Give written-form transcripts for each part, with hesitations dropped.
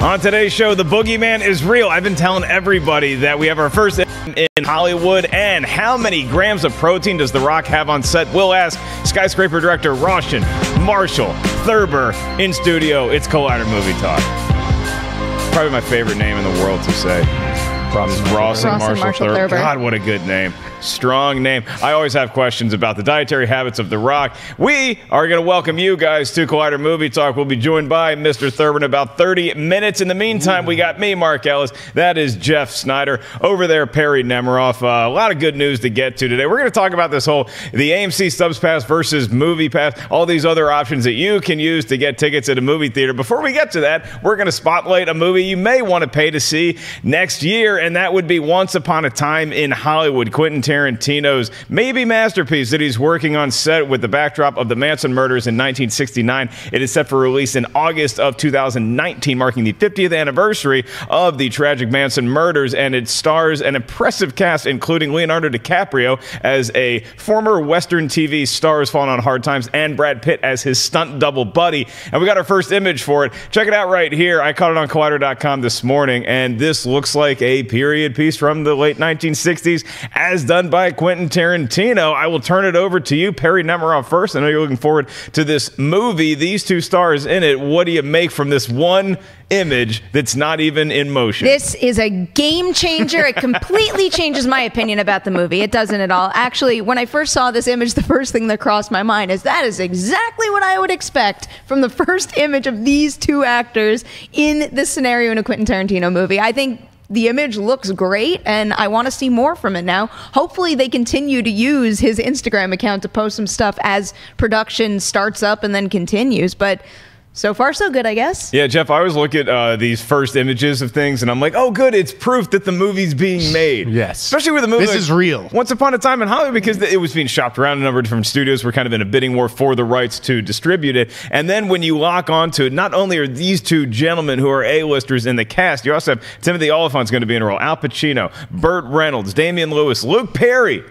On today's show, the Boogeyman is real. I've been telling everybody that we have our first in Hollywood, and how many grams of protein does The Rock have on set? We'll ask Skyscraper director Rawson Thurber in studio. It's Collider Movie Talk. Probably my favorite name in the world to say. Rawson Thurber. God, what a good name. Strong name. I always have questions about the dietary habits of The Rock. We are going to welcome you guys to Collider Movie Talk. We'll be joined by Mr. Thurber in about 30 minutes. In the meantime, we got me, Mark Ellis. That is Jeff Sneider. Over there, Perri Nemiroff. A lot of good news to get to today. We're going to talk about this whole, the AMC Stubs Pass versus MoviePass, all these other options that you can use to get tickets at a movie theater. Before we get to that, we're going to spotlight a movie you may want to pay to see next year, and that would be Once Upon a Time in Hollywood, Quentin Tarantino's maybe masterpiece that he's working on set with the backdrop of the Manson murders in 1969. It is set for release in August of 2019, marking the 50th anniversary of the tragic Manson murders, and it stars an impressive cast, including Leonardo DiCaprio as a former Western TV star who's fallen on hard times, and Brad Pitt as his stunt double buddy. And we got our first image for it. Check it out right here. I caught it on Collider.com this morning, and this looks like a period piece from the late 1960s, as done by Quentin Tarantino. I will turn it over to you, Perri Nemiroff, first. I know you're looking forward to this movie. These two stars in it. What do you make from this one image that's not even in motion? This is a game changer. It completely changes my opinion about the movie. It doesn't at all. Actually, when I first saw this image, the first thing that crossed my mind is that is exactly what I would expect from the first image of these two actors in this scenario in a Quentin Tarantino movie. I think the image looks great, and I want to see more from it now. Hopefully they continue to use his Instagram account to post some stuff as production starts up and then continues, but so far, so good, I guess. Yeah, Jeff, I always look at these first images of things, and I'm like, oh, good, it's proof that the movie's being made. Yes. Especially with a movie this is real. Once Upon a Time in Hollywood, because it was being shopped around a number of different studios. We're kind of in a bidding war for the rights to distribute it. And then when you lock onto it, not only are these two gentlemen who are A-listers in the cast, you also have Timothee Olyphant's going to be in a role, Al Pacino, Burt Reynolds, Damian Lewis, Luke Perry,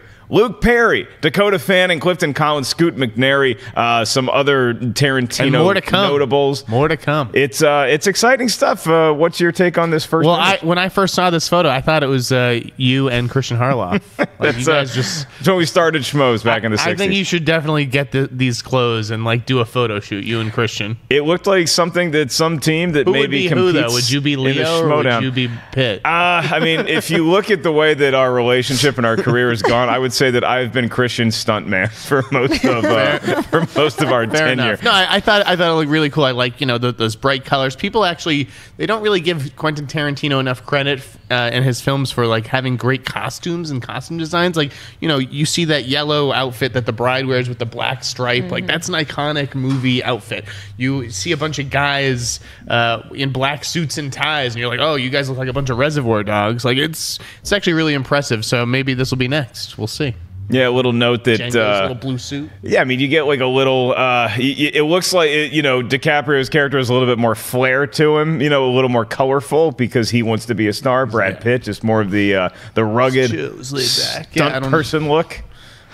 Dakota Fanning, Clifton Collins, Scoot McNairy, some other Tarantino notables. More to come. It's exciting stuff. What's your take on this first? Well, when I first saw this photo, I thought it was you and Christian Harloff. Like, you guys just. That's when we started Schmoes back in the 60s. I think you should definitely get these clothes and like do a photo shoot, you and Christian. It looked like something that some team that maybe competes. Who though? Would you be Leo or would you be Pitt? I mean, if you look at the way that our relationship and our career has gone, I would say that I've been Christian's stuntman for most of our tenure. Enough. No, I thought it looked really cool. I like those bright colors. People actually they don't really give Quentin Tarantino enough credit in his films for like having great costumes and costume designs. Like you see that yellow outfit that the bride wears with the black stripe. Like that's an iconic movie outfit. You see a bunch of guys in black suits and ties, and you're like, oh, you guys look like a bunch of Reservoir Dogs. Like it's actually really impressive. So maybe this will be next. We'll see. Yeah, a little note that little blue suit. Yeah, I mean, you get like a little. It looks like DiCaprio's character has a little bit more flair to him. A little more colorful because he wants to be a star. Brad Pitt just more of the rugged stunt person look.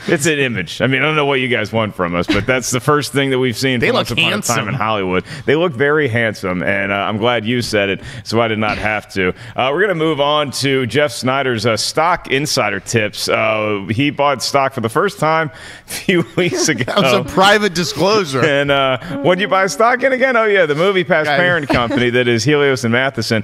It's an image. I mean, I don't know what you guys want from us, but that's the first thing that we've seen. They from look Once Upon a Time in Hollywood. They look very handsome, and I'm glad you said it, so I did not have to. We're going to move on to Jeff Sneider's stock insider tips. He bought stock for the first time a few weeks ago. That was a private disclosure. And what did you buy stock in again? Oh, yeah, the MoviePass parent company that is Helios and Matheson.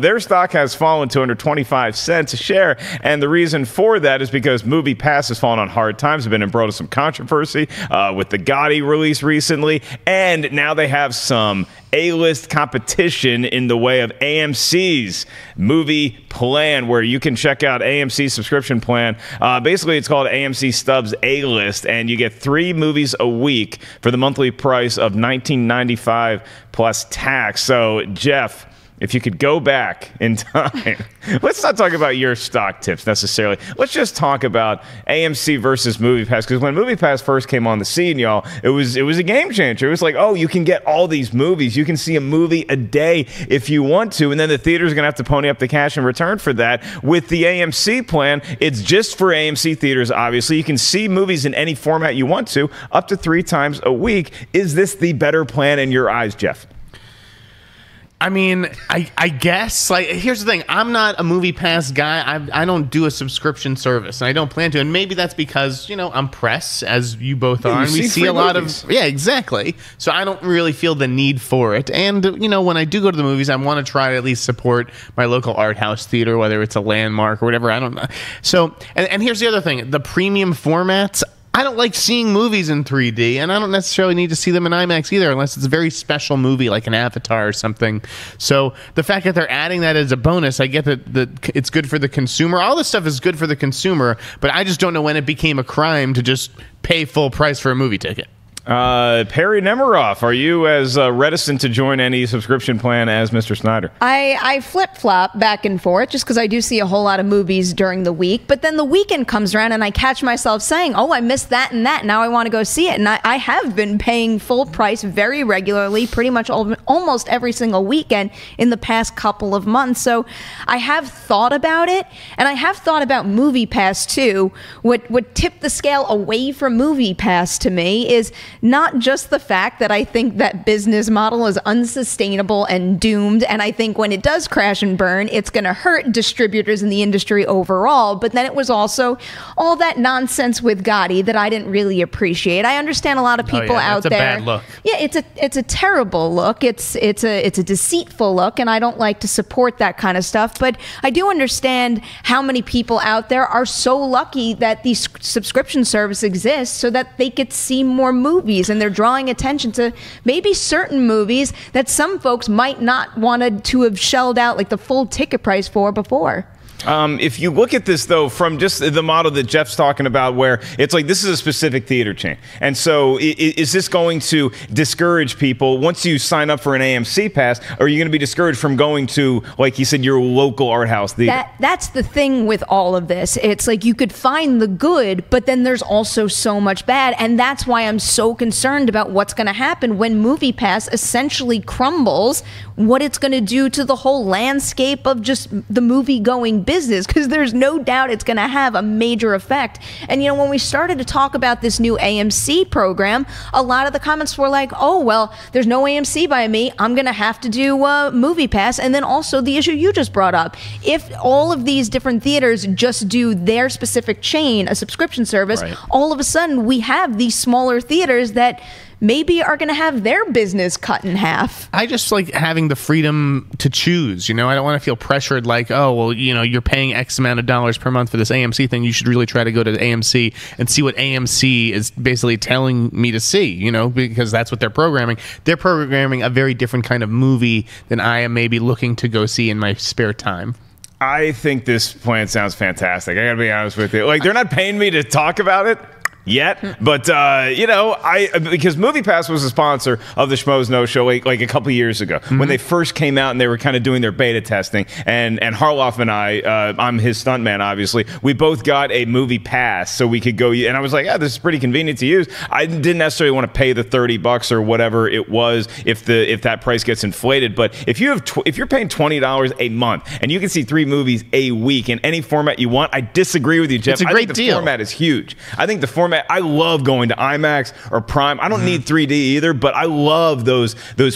Their stock has fallen to under 25 cents a share, and the reason for that is because MoviePass has fallen on hard times, have been embroiled in some controversy with the Gotti release recently, and now they have some A-list competition in the way of AMC's movie plan, where you can check out AMC subscription plan. Basically, it's called AMC Stubs A-List, and you get 3 movies a week for the monthly price of $19.95 plus tax. So, Jeff, if you could go back in time, let's not talk about your stock tips necessarily. Let's just talk about AMC versus MoviePass, because when MoviePass first came on the scene, y'all, it was a game changer. It was like, oh, you can get all these movies. You can see a movie a day if you want to, and then the theater's going to have to pony up the cash in return for that. With the AMC plan, it's just for AMC theaters, obviously. You can see movies in any format you want to, up to 3 times a week. Is this the better plan in your eyes, Jeff? I mean, I guess, like, here's the thing. I'm not a MoviePass guy. I don't do a subscription service, and I don't plan to. And maybe that's because, you know, I'm press, as you both are, and we see a lot of... Yeah, exactly. So I don't really feel the need for it. And, you know, when I do go to the movies, I want to try to at least support my local art house theater, whether it's a Landmark or whatever. I don't know. So, and here's the other thing. The premium formats... I don't like seeing movies in 3D, and I don't necessarily need to see them in IMAX either, unless it's a very special movie like an Avatar or something. So the fact that they're adding that as a bonus, I get that it's good for the consumer. All this stuff is good for the consumer, but I just don't know when it became a crime to just pay full price for a movie ticket. Perri Nemiroff, are you as reticent to join any subscription plan as Mr. Sneider? I flip-flop back and forth just because I do see a whole lot of movies during the week. But then the weekend comes around and I catch myself saying, oh, I missed that and that. Now I want to go see it. And I have been paying full price very regularly, pretty much almost every single weekend in the past couple of months. So I have thought about it. And I have thought about MoviePass too. What tipped the scale away from MoviePass to me is not just the fact that I think that business model is unsustainable and doomed, and I think when it does crash and burn, it's going to hurt distributors in the industry overall, but then it was also all that nonsense with Gotti that I didn't really appreciate. I understand a lot of people out there. That's a bad look. Yeah, it's a terrible look. It's a deceitful look, and I don't like to support that kind of stuff, but I do understand how many people out there are so lucky that these subscription service exists so that they could see more movies, and they're drawing attention to maybe certain movies that some folks might not wanted to have shelled out like the full ticket price for before. If you look at this, though, from just the model that Jeff's talking about, where it's like this is a specific theater chain. And so is this going to discourage people once you sign up for an AMC pass? Or are you going to be discouraged from going to, like he said, your local art house theater? That's the thing with all of this. It's like you could find the good, but then there's also so much bad. And that's why I'm so concerned about what's going to happen when MoviePass essentially crumbles, what it's going to do to the whole landscape of just the movie-going business, because there's no doubt it's going to have a major effect. And, you know, when we started to talk about this new AMC program, a lot of the comments were like, oh, well, there's no AMC by me. I'm going to have to do MoviePass. And then also the issue you just brought up. If all of these different theaters just do their specific chain, a subscription service, right, all of a sudden we have these smaller theaters that maybe are going to have their business cut in half. I just like having the freedom to choose, you know. I don't want to feel pressured like, oh, well, you know, you're paying X amount of dollars per month for this AMC thing. You should really try to go to the AMC and see what AMC is basically telling me to see, you know, because that's what they're programming. They're programming a very different kind of movie than I am maybe looking to go see in my spare time. I think this plan sounds fantastic. I gotta be honest with you. Like, they're not paying me to talk about it yet, but you know, because MoviePass was a sponsor of the Schmoes No Show like a couple years ago when they first came out and they were kind of doing their beta testing, and Harloff and I'm his stuntman, obviously, we both got a MoviePass so we could go, and I was like, yeah, this is pretty convenient to use. I didn't necessarily want to pay the $30 or whatever it was if that price gets inflated, but if you're paying $20 a month and you can see 3 movies a week in any format you want, I disagree with you, Jeff. It's a great deal. The format is huge. I think the format, I love going to IMAX or Prime. I don't need 3D either, but I love those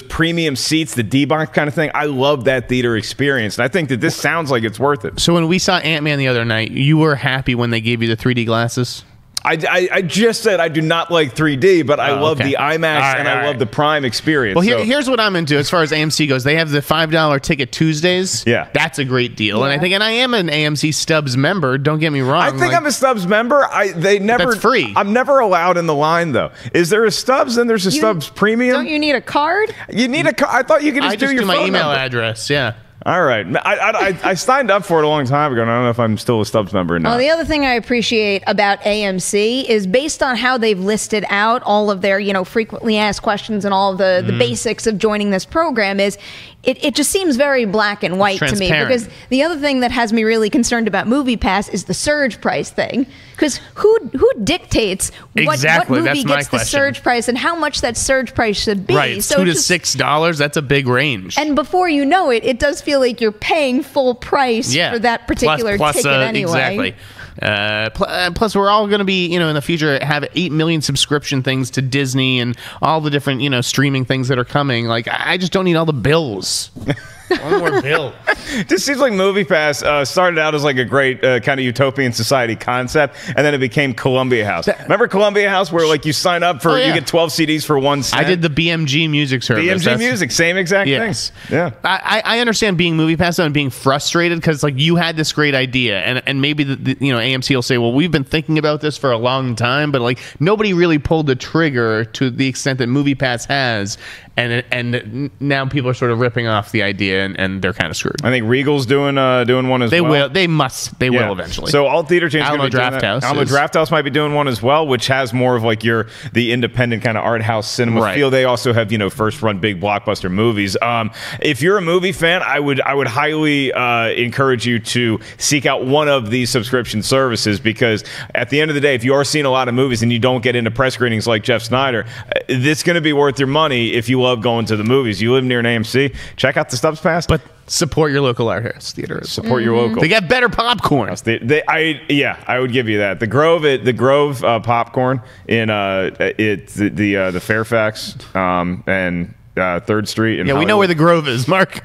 premium seats, the D-box kind of thing. I love that theater experience, and I think that this sounds like it's worth it. So when we saw Ant-Man the other night, you were happy when they gave you the 3D glasses? I just said I do not like 3D, but I love the IMAX and I love the Prime experience. Well, here's what I'm into as far as AMC goes. They have the $5 ticket Tuesdays. Yeah. That's a great deal. Yeah. And I am an AMC Stubs member. Don't get me wrong. I think I'm a Stubs member. That's free. I'm never allowed in the line, though. Is there a Stubs and there's a Stubs Premium? Don't you need a card? You need a card? I thought you could just do your my phone email number. address. Yeah. All right. I signed up for it a long time ago, and I don't know if I'm still a Stubs member or not. Well, the other thing I appreciate about AMC is based on how they've listed out all of their, you know, frequently asked questions and all of the basics of joining this program is it just seems very black and white to me. Because the other thing that has me really concerned about MoviePass is the surge price thing. Because who dictates what movie gets the surge price and how much that surge price should be? Right, so $2 to $6, that's a big range. And before you know it, it does feel like you're paying full price for that particular ticket anyway. Exactly. Plus, we're all going to be, you know, in the future have 8 million subscription things to Disney and all the different, you know, streaming things that are coming. Like, I just don't need all the bills. bills. One more bill. Just seems like MoviePass started out as like a great kind of utopian society concept, and then it became Columbia House. Remember Columbia House, where like you sign up for you get 12 CDs for 1 cent? I did the BMG music service. BMG music, same exact thing. Yeah, I understand being MoviePass and being frustrated because like you had this great idea, and maybe the AMC will say, well, we've been thinking about this for a long time, but like nobody really pulled the trigger to the extent that MoviePass has. And now people are sort of ripping off the idea, and they're kind of screwed. I think Regal's doing one as well. They will. They must. They will eventually. So all theater chains Alamo Draft House. Alamo Draft House might be doing one as well, which has more of like the independent kind of art house cinema feel. They also have first run big blockbuster movies. If you're a movie fan, I would highly encourage you to seek out one of these subscription services, because at the end of the day, if you are seeing a lot of movies and you don't get into press screenings like Jeff Sneider, it's going to be worth your money if you love going to the movies. You live near an AMC, check out the Stubs Pass. But support your local art house theater. Support your local. They got better popcorn. I would give you that. The Grove popcorn in the Fairfax and 3rd Street. In we know where the Grove is, Mark.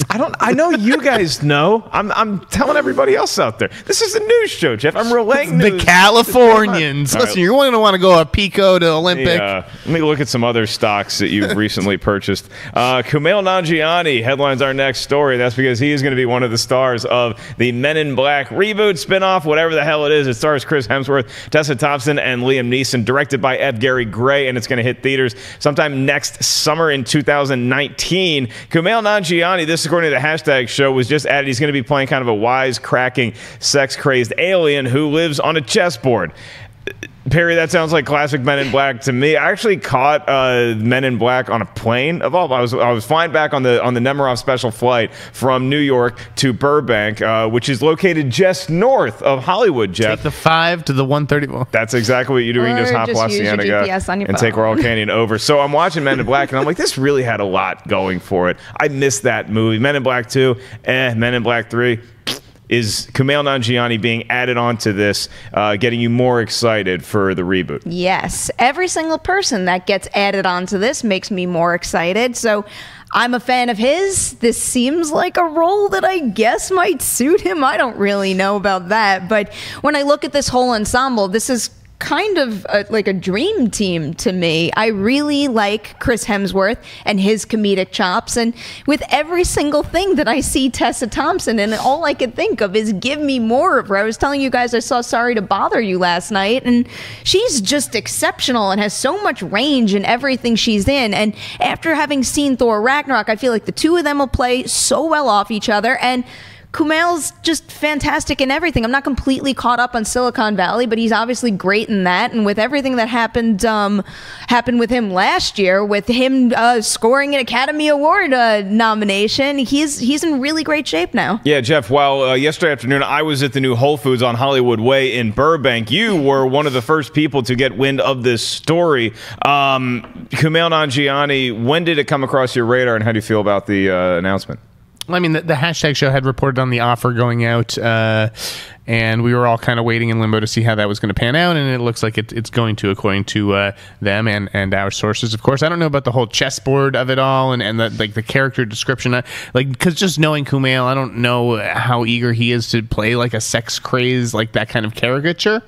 I know you guys know. I'm telling everybody else out there. This is a news show, Jeff. I'm relaying news. The Californians. Listen, you're going to want to go a Pico to Olympic. Let me look at some other stocks that you've recently purchased. Kumail Nanjiani headlines our next story. That's because he is going to be one of the stars of the Men in Black reboot, spinoff, whatever the hell it is. It stars Chris Hemsworth, Tessa Thompson, and Liam Neeson. Directed by F. Gary Gray, and it's going to hit theaters sometime next summer in 2019. Kumail Nanjiani, this according to the hashtag show, was just added. He's going to be playing kind of a wise-cracking, sex-crazed alien who lives on a chessboard. Perry, that sounds like classic Men in Black to me. I actually caught Men in Black on a plane. I was flying back on the Nemiroff special flight from New York to Burbank, which is located just north of Hollywood, Jeff. Take the 5 to the 130. That's exactly what you do. You can just hop La Cienega and take Royal Canyon over. So I'm watching Men in Black, and I'm like, this really had a lot going for it. I missed that movie. Men in Black 2, Men in Black 3. Is Kumail Nanjiani being added onto this, getting you more excited for the reboot? Yes. Every single person that gets added onto this makes me more excited. So I'm a fan of his. This seems like a role that I guess might suit him. I don't really know about that. But when I look at this whole ensemble, this is kind of like a dream team to me. I really like Chris Hemsworth and his comedic chops, and with every single thing that I see Tessa Thompson in, all I could think of is give me more of her. I was telling you guys I saw Sorry to Bother You last night, and she's just exceptional and has so much range in everything she's in. And after having seen Thor Ragnarok, I feel like the two of them will play so well off each other, and Kumail's just fantastic in everything. I'm not completely caught up on Silicon Valley, but he's obviously great in that. And with everything that happened with him last year, with him scoring an Academy Award nomination, he's in really great shape now. Yeah, Jeff, while yesterday afternoon I was at the new Whole Foods on Hollywood Way in Burbank, you were one of the first people to get wind of this story. Kumail Nanjiani, when did it come across your radar, and how do you feel about the announcement? I mean, the hashtag show had reported on the offer going out, and we were all kind of waiting in limbo to see how that was going to pan out, and it looks like it's going to, according to them and our sources. Of course, I don't know about the whole chessboard of it all, and the character description. Because just knowing Kumail, I don't know how eager he is to play like a sex craze, like that kind of caricature.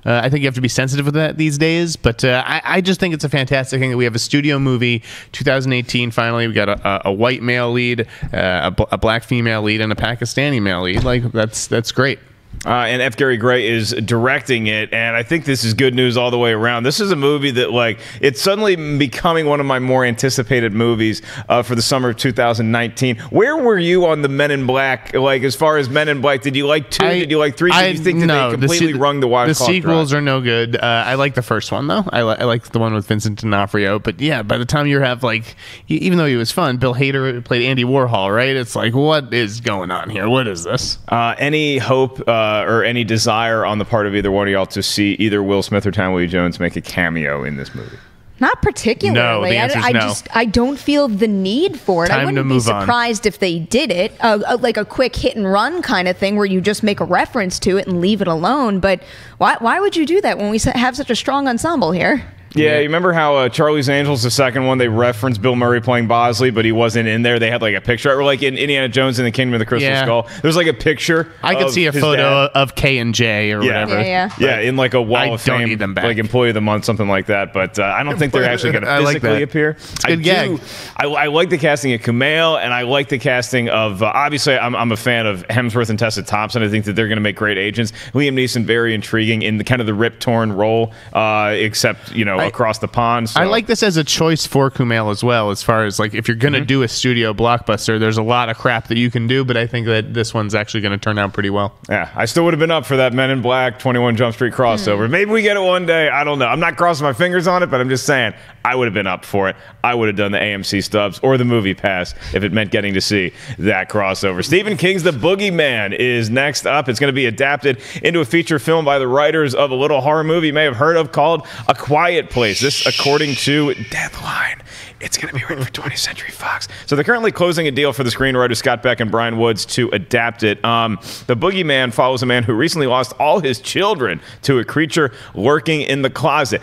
I think you have to be sensitive with that these days, but I just think it's a fantastic thing that we have a studio movie, 2018, finally. We got a white male lead, a black female lead, and a Pakistani male lead. Like, that's great. And F. Gary Gray is directing it, and I think this is good news all the way around. This is a movie that, like, it's suddenly becoming one of my more anticipated movies for the summer of 2019. Where were you on the Men in Black? Like, as far as Men in Black, did you like 2? Did you like 3? Did you think that they completely wrung the watch? The sequels are no good. I like the first one, though. I like the one with Vincent D'Onofrio. But yeah, by the time you have, like, even though he was fun, Bill Hader played Andy Warhol, right? It's like, what is going on here? What is this? Any hope or any desire on the part of either one of y'all to see either Will Smith or Tommy Lee Jones make a cameo in this movie? Not particularly. No, the answer's no. I don't feel the need for it. I wouldn't be surprised if they did it, like a quick hit and run kind of thing where you just make a reference to it and leave it alone. But why would you do that when we have such a strong ensemble here? Yeah, you remember how Charlie's Angels, the second one, they referenced Bill Murray playing Bosley, but he wasn't in there. They had like a picture, or like in Indiana Jones and the Kingdom of the Crystal Skull. There's like a picture. I could see a photo of K and J or whatever. Yeah, in like a Wall of Fame, need them back. like Employee of the Month, something like that. But I don't think they're actually going to physically appear. It's a good gag. I like the casting of Kumail, and I like the casting of obviously I'm a fan of Hemsworth and Tessa Thompson. I think that they're going to make great agents. Liam Neeson, very intriguing in the kind of the rip-torn role, except across the pond. So. I like this as a choice for Kumail as well, as far as like if you're going to do a studio blockbuster, there's a lot of crap that you can do, but I think that this one's actually going to turn out pretty well. Yeah, I still would have been up for that Men in Black 21 Jump Street crossover. Maybe we get it one day. I don't know. I'm not crossing my fingers on it, but I'm just saying I would have been up for it. I would have done the AMC Stubs or the MoviePass if it meant getting to see that crossover. Stephen King's The Boogeyman is next up. It's going to be adapted into a feature film by the writers of a little horror movie you may have heard of called A Quiet Place. This, according to Deadline, it's going to be written for 20th Century Fox. So they're currently closing a deal for the screenwriters Scott Beck and Brian Woods to adapt it. The Boogeyman follows a man who recently lost all his children to a creature lurking in the closet.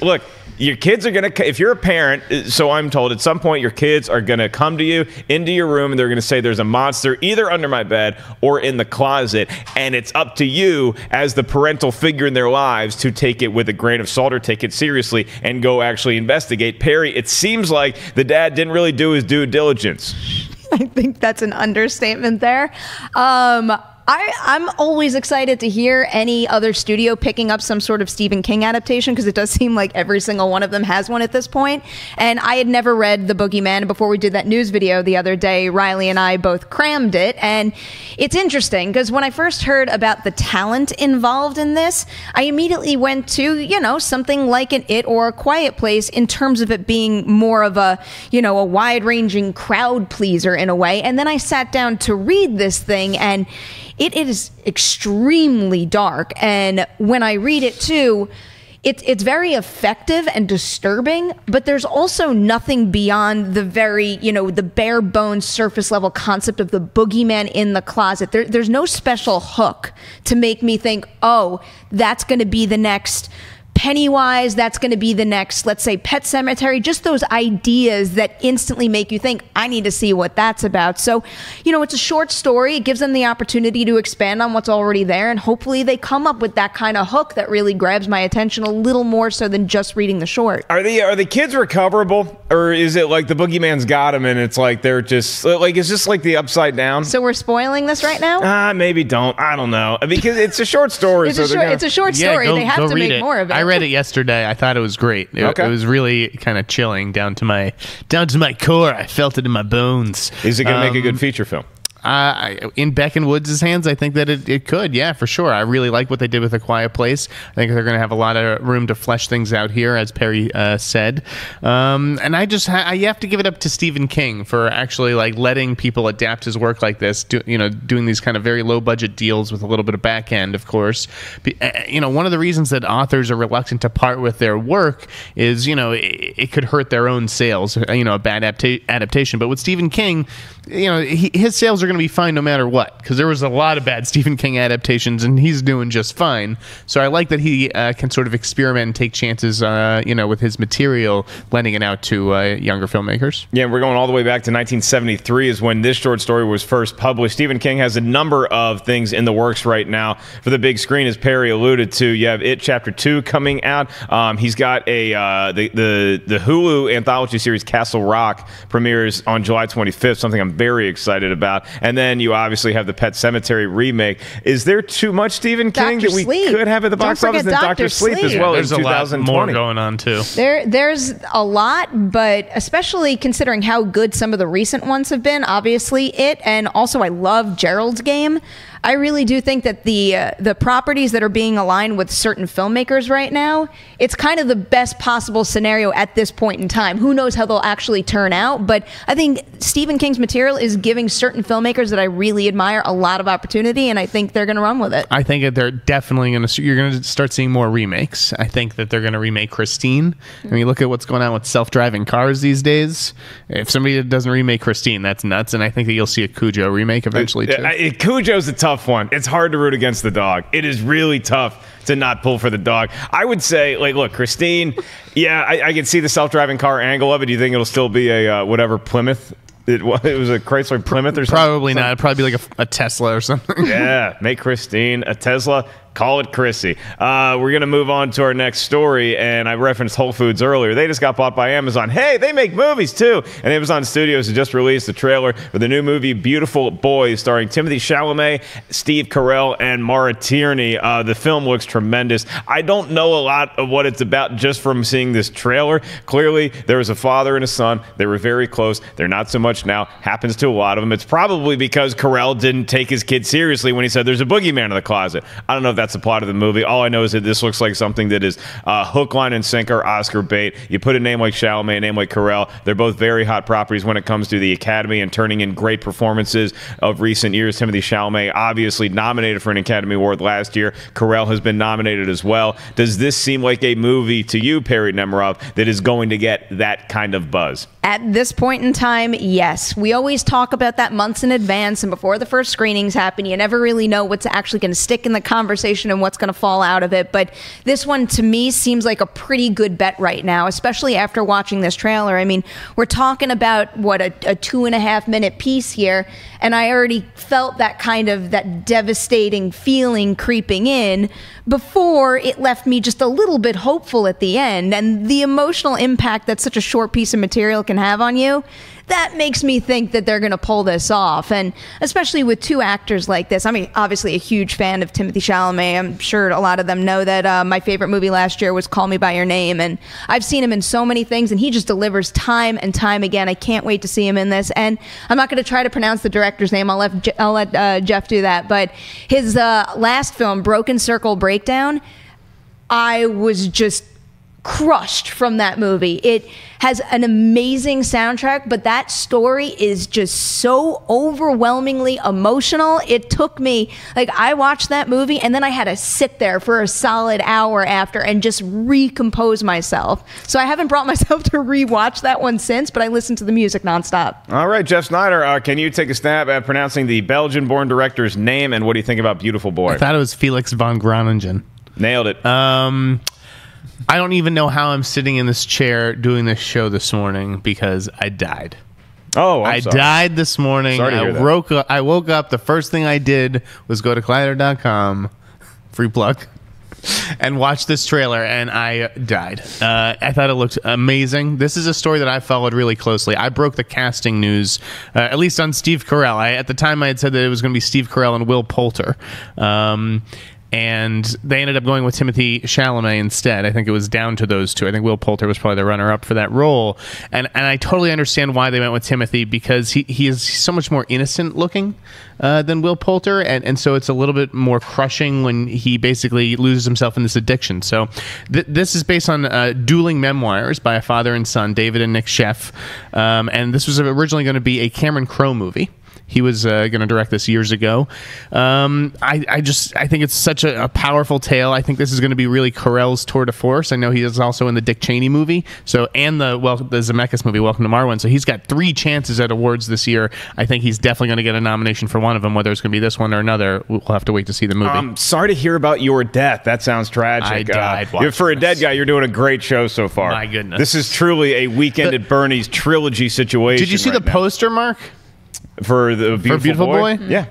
Look, your kids are going to, if you're a parent, so I'm told, at some point your kids are going to come to you into your room and they're going to say there's a monster either under my bed or in the closet, and it's up to you as the parental figure in their lives to take it with a grain of salt or take it seriously and go actually investigate. Perri, it seems like the dad didn't really do his due diligence. I think that's an understatement there. I'm always excited to hear any other studio picking up some sort of Stephen King adaptation, because it does seem like every single one of them has one at this point. And I had never read The Boogeyman. Before we did that news video the other day, Riley and I both crammed it. And it's interesting because when I first heard about the talent involved in this, I immediately went to, something like an It or A Quiet Place in terms of it being more of a wide-ranging crowd pleaser in a way. And then I sat down to read this thing, and it is extremely dark, and when I read it too, it's very effective and disturbing, but there's also nothing beyond the very, the bare bones surface level concept of the boogeyman in the closet. There's no special hook to make me think, oh, that's going to be the next Pennywise, that's going to be the next, let's say, Pet Sematary, just those ideas that instantly make you think, I need to see what that's about. So, it's a short story. It gives them the opportunity to expand on what's already there, and hopefully they come up with that kind of hook that really grabs my attention a little more so than just reading the short. Are the kids recoverable, or is it like the boogeyman's got them and it's like they're just, like, it's just like the Upside Down? So we're spoiling this right now? Maybe don't. I don't know. Because it's a short story. It's a short story. They have to make more of it. I read it yesterday. I thought it was great. It was really kind of chilling down to my core. I felt it in my bones. Is it going to make a good feature film? In Beck and Woods' hands, I think that it could, yeah, for sure. I really like what they did with A Quiet Place. I think they're going to have a lot of room to flesh things out here, as Perri said. And you have to give it up to Stephen King for actually like letting people adapt his work like this, doing these kind of very low budget deals with a little bit of back end, of course. One of the reasons that authors are reluctant to part with their work is, it could hurt their own sales, a bad adaptation. But with Stephen King, his sales are going to be fine no matter what, because there was a lot of bad Stephen King adaptations and he's doing just fine. So I like that he can sort of experiment and take chances with his material, lending it out to younger filmmakers. Yeah, we're going all the way back to 1973 is when this short story was first published. Stephen King has a number of things in the works right now for the big screen, as Perri alluded to. You have It Chapter 2 coming out. He's got the Hulu anthology series Castle Rock premieres on July 25th, something I'm very excited about. And then you obviously have the Pet Sematary remake. Is there too much Stephen King that we could have at the box office? And Dr. Sleep as well. There's a lot more going on too. There's a lot, but especially considering how good some of the recent ones have been, obviously It, and also I love Gerald's Game. I really do think that the properties that are being aligned with certain filmmakers right now, it's kind of the best possible scenario at this point in time. Who knows how they'll actually turn out, but I think Stephen King's material is giving certain filmmakers that I really admire a lot of opportunity, and I think they're going to run with it. I think that they're definitely you're going to start seeing more remakes. I think that they're going to remake Christine. When you look at what's going on with self-driving cars these days, if somebody doesn't remake Christine, that's nuts, and I think that you'll see a Cujo remake eventually too. Cujo's a tough tough one. It's hard to root against the dog. It is really tough to not pull for the dog. I would say, like, look, Christine, yeah, I can see the self-driving car angle of it. Do you think it'll still be a whatever Plymouth? It was a Chrysler Plymouth or something? Probably not. It'd probably be like a Tesla or something. Yeah, make Christine a Tesla. Call it Chrissy. We're going to move on to our next story, and I referenced Whole Foods earlier. They just got bought by Amazon. Hey, they make movies, too. And Amazon Studios has just released a trailer for the new movie Beautiful Boys, starring Timothee Chalamet, Steve Carell, and Maura Tierney. The film looks tremendous. I don't know a lot of what it's about just from seeing this trailer. Clearly, there was a father and a son. They were very close. They're not so much now. Happens to a lot of them. It's probably because Carell didn't take his kid seriously when he said there's a boogeyman in the closet. I don't know if that's the plot of the movie. All I know is that this looks like something that is hook, line, and sinker Oscar bait. You put a name like Chalamet, a name like Carell. They're both very hot properties when it comes to the Academy and turning in great performances of recent years. Timothee Chalamet obviously nominated for an Academy Award last year. Carell has been nominated as well. Does this seem like a movie to you, Perri Nemiroff, that is going to get that kind of buzz? At this point in time, yes. We always talk about that months in advance, and before the first screenings happen, you never really know what's actually going to stick in the conversation and what's going to fall out of it. But this one, to me, seems like a pretty good bet right now, especially after watching this trailer. I mean, we're talking about, what, a 2.5-minute piece here, and I already felt that devastating feeling creeping in before it left me just a little bit hopeful at the end. And the emotional impact that such a short piece of material can have on you, that makes me think that they're going to pull this off. And especially with two actors like this. I mean, obviously a huge fan of Timothee Chalamet. I'm sure a lot of them know that my favorite movie last year was Call Me By Your Name. And I've seen him in so many things, and he just delivers time and time again. I can't wait to see him in this. And I'm not going to try to pronounce the director's name. I'll let Jeff do that. But his last film, Broken Circle Breakdown, I was just crushed from that movie. It has an amazing soundtrack, but that story is just so overwhelmingly emotional. It took me, like, I watched that movie and then I had to sit there for a solid hour after and just recompose myself. So I haven't brought myself to rewatch that one since, but I listened to the music nonstop. All right, Jeff Sneider, can you take a stab at pronouncing the Belgian-born director's name, and what do you think about Beautiful Boy? I thought it was Felix von Groningen. Nailed it. I don't even know how I'm sitting in this chair doing this show this morning because I died. Oh, I died this morning. Sorry to hear that. I woke up. The first thing I did was go to Collider.com, free plug, and watch this trailer, and I died. I thought it looked amazing. This is a story that I followed really closely. I broke the casting news, at least on Steve Carell. At the time, I had said that it was going to be Steve Carell and Will Poulter. And they ended up going with Timothee Chalamet instead. I think it was down to those two. I think Will Poulter was probably the runner-up for that role. And I totally understand why they went with Timothee, because he is so much more innocent looking than Will Poulter. And so it's a little bit more crushing when he basically loses himself in this addiction. So this is based on dueling memoirs by a father and son, David and Nick Sheff. And this was originally going to be a Cameron Crowe movie. He was going to direct this years ago. I think it's such a powerful tale. I think this is going to be really Carell's tour de force. I know he is also in the Dick Cheney movie, and the Zemeckis movie, Welcome to Marwen. So he's got 3 chances at awards this year. I think he's definitely going to get a nomination for one of them. Whether it's going to be this one or another, we'll have to wait to see the movie. I'm sorry to hear about your death. That sounds tragic. I died. For a dead guy, you're doing a great show so far. My goodness. This is truly a Weekend at Bernie's trilogy situation. Did you see the poster, Mark? For the Beautiful Boy? Yeah.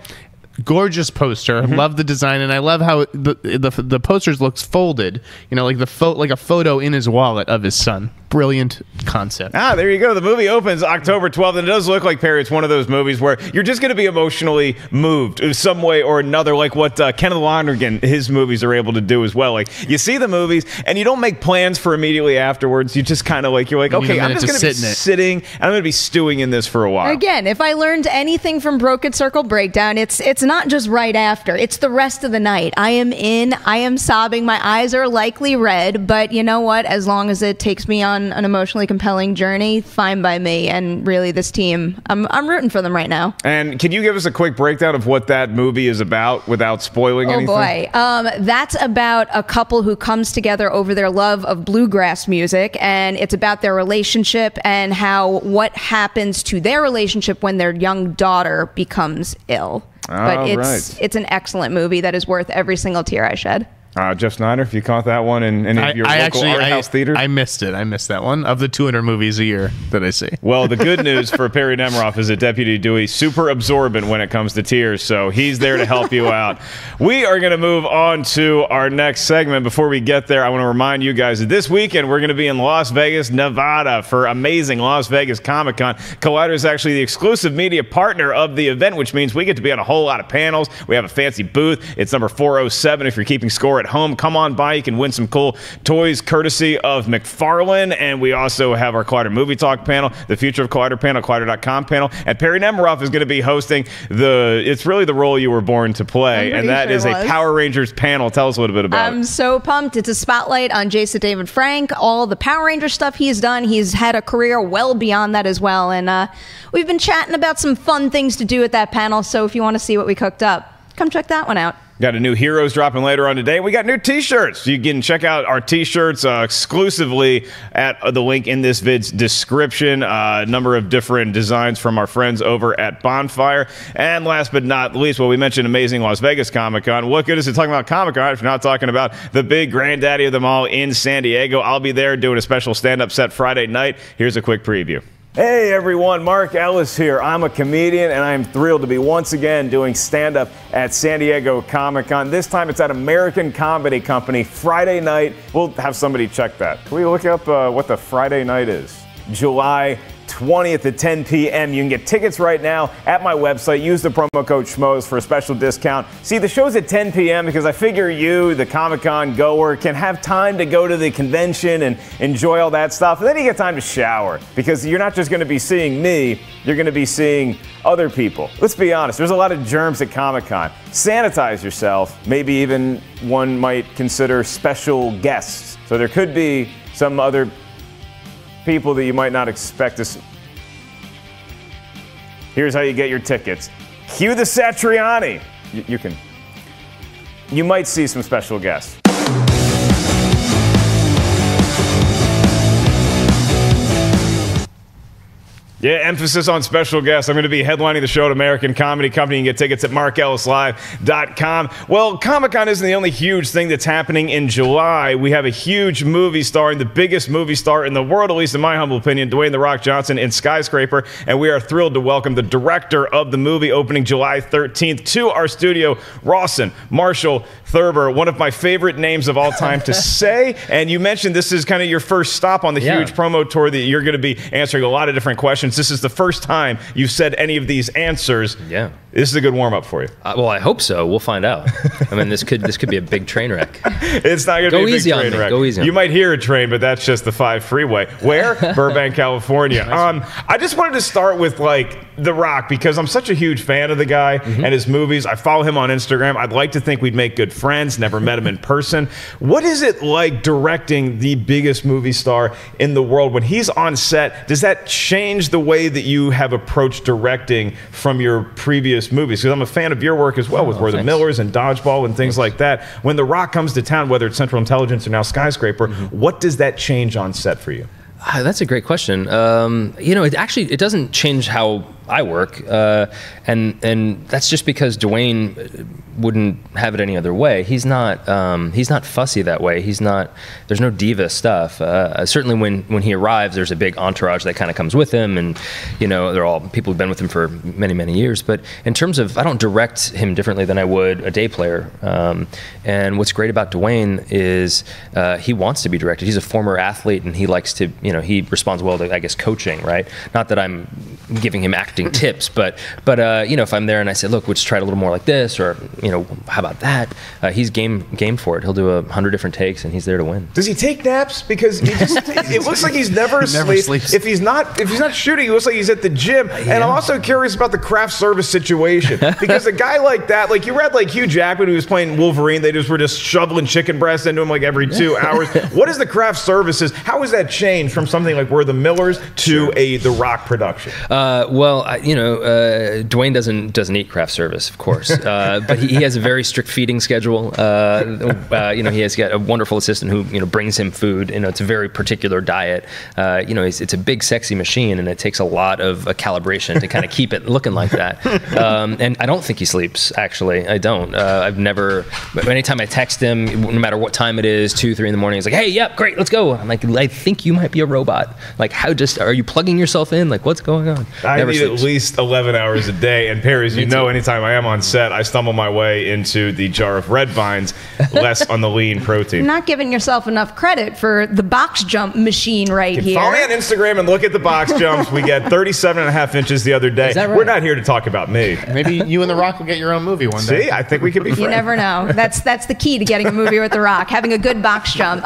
Gorgeous poster. Love the design, and I love how the posters looks folded. You know, like a photo in his wallet of his son. Brilliant concept. There you go. The movie opens October 12th, and it does look like, Perri, it's one of those movies where you're just going to be emotionally moved in some way or another, like what Kenneth Lonergan, his movies are able to do as well. Like, you see the movies, and you don't make plans for immediately afterwards. You just kind of like, you're like, okay, I'm just going to be sitting, and I'm going to be stewing in this for a while. Again, if I learned anything from Broken Circle Breakdown, it's not just right after. It's the rest of the night. I am in. I am sobbing. My eyes are likely red, but you know what? As long as it takes me on an emotionally compelling journey, fine by me. And really, this team, I'm rooting for them right now. And can you give us a quick breakdown of what that movie is about without spoiling anything? Oh boy, that's about a couple who comes together over their love of bluegrass music, and it's about their relationship and what happens to their relationship when their young daughter becomes ill. But it's an excellent movie that is worth every single tear I shed. Jeff Sneider, if you caught that one in any of your local art house theaters? I missed it. I missed that one of the 200 movies a year that I see. Well, the good news for Perri Nemiroff is that Deputy Dewey super absorbent when it comes to tears, so he's there to help you out. We are going to move on to our next segment. Before we get there, I want to remind you guys that this weekend we're going to be in Las Vegas, Nevada for amazing Las Vegas Comic-Con. Collider is actually the exclusive media partner of the event, which means we get to be on a whole lot of panels. We have a fancy booth. It's number 407 if you're keeping score at home. Come on by. You can win some cool toys courtesy of McFarlane. And we also have our Collider Movie Talk panel, the Future of Collider panel, Collider.com panel. And Perri Nemiroff is going to be hosting it's really the role you were born to play. And that is a Power Rangers panel. Tell us a little bit about it. I'm so pumped. It's a spotlight on Jason David Frank, all the Power Ranger stuff he's done. He's had a career well beyond that as well. And we've been chatting about some fun things to do at that panel. So if you want to see what we cooked up, come check that one out. Got a new Heroes dropping later on today. We got new T-shirts. You can check out our T-shirts exclusively at the link in this vid's description. A number of different designs from our friends over at Bonfire. And last but not least, we mentioned amazing Las Vegas Comic-Con. What good is it talking about Comic-Con if you're not talking about the big granddaddy of them all in San Diego? I'll be there doing a special stand-up set Friday night. Here's a quick preview. Hey everyone, Mark Ellis here. I'm a comedian and I'm thrilled to be once again doing stand-up at San Diego Comic-Con. This time it's at American Comedy Company Friday night. We'll have somebody check that. Can we look up what the Friday night is? July 20th at 10 p.m. You can get tickets right now at my website. Use the promo code SCHMOES for a special discount. See, the show's at 10 p.m. because I figure you, the Comic-Con goer, can have time to go to the convention and enjoy all that stuff. And then you get time to shower because you're not just going to be seeing me, you're going to be seeing other people. Let's be honest, there's a lot of germs at Comic-Con. Sanitize yourself. Maybe even one might consider special guests. So there could be some other people that you might not expect to see. Here's how you get your tickets. Cue the Satriani. You might see some special guests. Yeah, emphasis on special guests. I'm going to be headlining the show at American Comedy Company. You can get tickets at markellislive.com. Well, Comic-Con isn't the only huge thing that's happening in July. We have a huge movie starring the biggest movie star in the world, at least in my humble opinion, Dwayne "The Rock" Johnson in Skyscraper. And we are thrilled to welcome the director of the movie opening July 13th to our studio, Rawson Thurber, one of my favorite names of all time to say. And you mentioned this is kind of your first stop on the huge promo tour that you're going to be answering a lot of different questions. This is the first time you've said any of these answers. Yeah. This is a good warm-up for you. Well, I hope so. We'll find out. I mean, this could be a big train wreck. It's not going to be a big train wreck. Go easy on me. You might hear a train, but that's just the 5 freeway. Where? Burbank, California. I just wanted to start with, The Rock, because I'm such a huge fan of the guy and his movies. I follow him on Instagram. I'd like to think we'd make good friends. Never met him in person. What is it like directing the biggest movie star in the world? When he's on set, does that change the way that you have approached directing from your previous movies? Because I'm a fan of your work as well, with We're the Millers and Dodgeball and things like that. When The Rock comes to town, whether it's Central Intelligence or now Skyscraper, what does that change on set for you? That's a great question. It doesn't change how I work, and that's just because Dwayne wouldn't have it any other way. He's not fussy that way. There's no diva stuff. Certainly when he arrives, there's a big entourage that kind of comes with him, and they're all people who've been with him for many, many years. But in terms of, I don't direct him differently than I would a day player. And what's great about Dwayne is he wants to be directed. He's a former athlete, and he likes to, he responds well to, I guess, coaching, right? Not that I'm giving him acting tips, but if I'm there and I say, look, let's try it a little more like this, or how about that? He's game for it. He'll do 100 different takes, and he's there to win. Does he take naps? Because it looks like he's never asleep. If he's not shooting, it looks like he's at the gym. Yeah. And I'm also curious about the craft service situation, because a guy like that, you read Hugh Jackman, who was playing Wolverine, they were just shoveling chicken breasts into him every 2 hours. What is the craft services? How has that changed from something like We're the Millers to The Rock production? Well, Well, Dwayne doesn't eat craft service, of course, but he has a very strict feeding schedule. He has got a wonderful assistant who brings him food. It's a very particular diet. It's a big, sexy machine, and it takes a lot of calibration to kind of keep it looking like that. And I don't think he sleeps. Actually, I don't. I've never. Anytime I text him, no matter what time it is, 2, 3 in the morning, he's like, "Hey, yep, great, let's go." I'm like, "I think you might be a robot. Like, are you plugging yourself in? Like, what's going on?" I need at least 11 hours a day. And Perri, as you know, anytime I am on set, I stumble my way into the jar of red vines, less on the lean protein. You're not giving yourself enough credit for the box jump machine here. Follow me on Instagram and look at the box jumps. We got 37.5 inches the other day. Is that right? We're not here to talk about me. Maybe you and The Rock will get your own movie one day. See, I think we could be friends. You never know. That's the key to getting a movie with The Rock, having a good box jump.